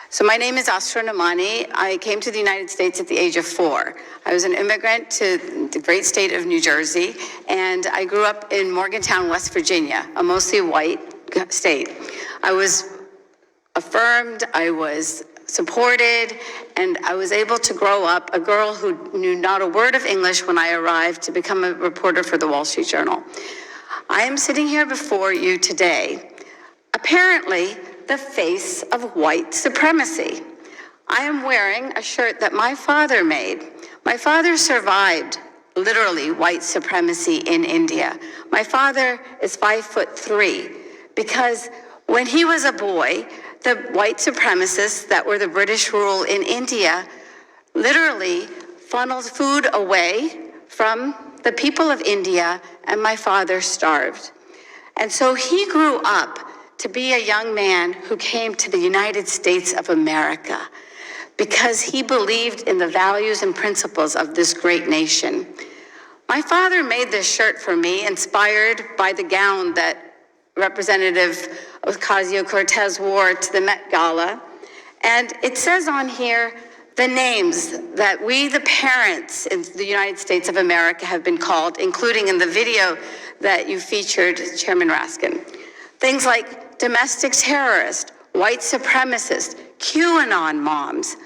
So my name is Astra Namani. I came to the United States at the age of 4. I was an immigrant to the great state of New Jersey, and I grew up in Morgantown, West Virginia, a mostly white state. I was affirmed, I was supported, and I was able to grow up a girl who knew not a word of English when I arrived to become a reporter for the Wall Street Journal. I am sitting here before you today, apparently the face of white supremacy. I am wearing a shirt that my father made. My father survived, literally, white supremacy in India. My father is 5'3", because when he was a boy, the white supremacists that were the British rule in India literally funneled food away from the people of India, and my father starved. And so he grew up to be a young man who came to the United States of America because he believed in the values and principles of this great nation. My father made this shirt for me, inspired by the gown that Representative Ocasio-Cortez wore to the Met Gala. And it says on here the names that we, the parents in the United States of America, have been called, including in the video that you featured, Chairman Raskin. Things like domestic terrorist, white supremacist, QAnon moms.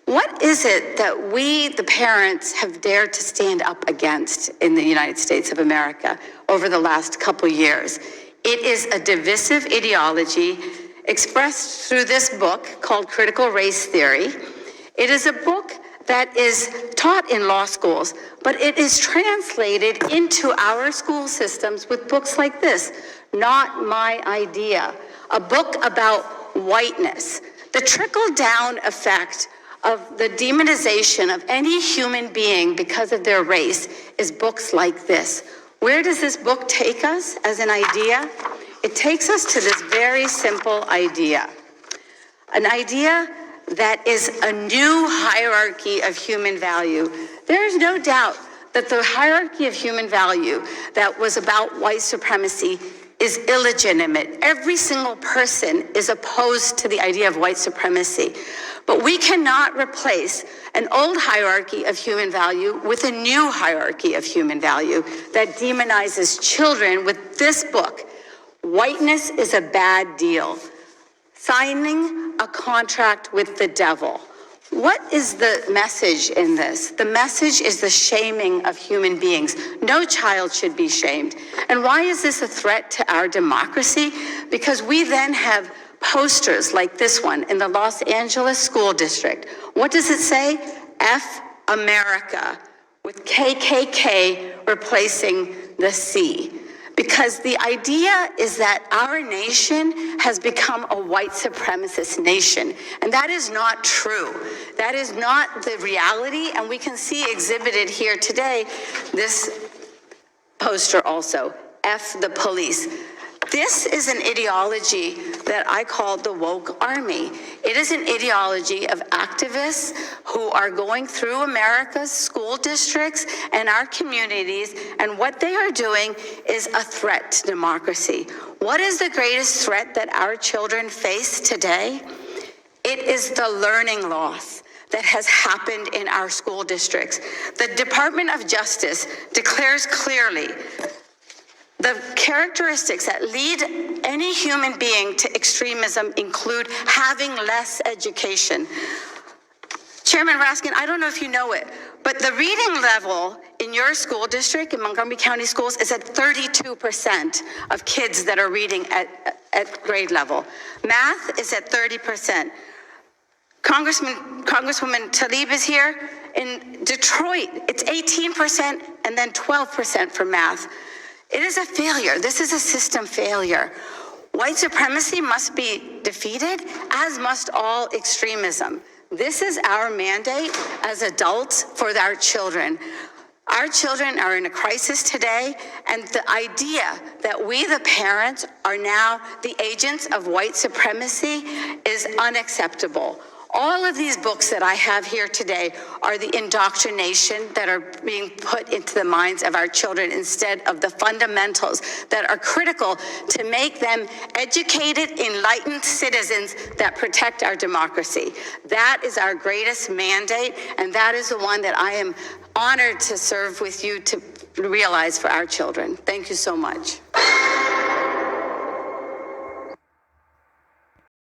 What is it that we, the parents, have dared to stand up against in the United States of America over the last couple years? It is a divisive ideology expressed through this book called Critical Race Theory. It is a book that is taught in law schools, but it is translated into our school systems with books like this, Not My Idea, a book about whiteness. The trickle-down effect of the demonization of any human being because of their race is books like this. Where does this book take us as an idea? It takes us to this very simple idea. An idea that is a new hierarchy of human value. There is no doubt that the hierarchy of human value that was about white supremacy is illegitimate. Every single person is opposed to the idea of white supremacy. But we cannot replace an old hierarchy of human value with a new hierarchy of human value that demonizes children with this book. Whiteness is a bad deal. Signing a contract with the devil. What is the message in this? The message is the shaming of human beings. No child should be shamed. And why is this a threat to our democracy? Because we then have posters like this one in the Los Angeles School District. What does it say? F America, with KKK replacing the C. Because the idea is that our nation has become a white supremacist nation. And that is not true. That is not the reality. And we can see exhibited here today this poster also, F the police. This is an ideology that I call the woke army. It is an ideology of activists who are going through America's school districts and our communities, and what they are doing is a threat to democracy. What is the greatest threat that our children face today? It is the learning loss that has happened in our school districts. The Department of Justice declares clearly the characteristics that lead any human being to extremism include having less education. Chairman Raskin, I don't know if you know it, but the reading level in your school district, in Montgomery County Schools, is at 32% of kids that are reading at grade level. Math is at 30%. Congresswoman Tlaib is here. In Detroit, it's 18% and then 12% for math. It is a failure. This is a system failure. White supremacy must be defeated, as must all extremism. This is our mandate as adults for our children. Our children are in a crisis today, and the idea that we, the parents, are now the agents of white supremacy is unacceptable. All of these books that I have here today are the indoctrination that are being put into the minds of our children instead of the fundamentals that are critical to make them educated, enlightened citizens that protect our democracy. That is our greatest mandate, and that is the one that I am honored to serve with you to realize for our children. Thank you so much.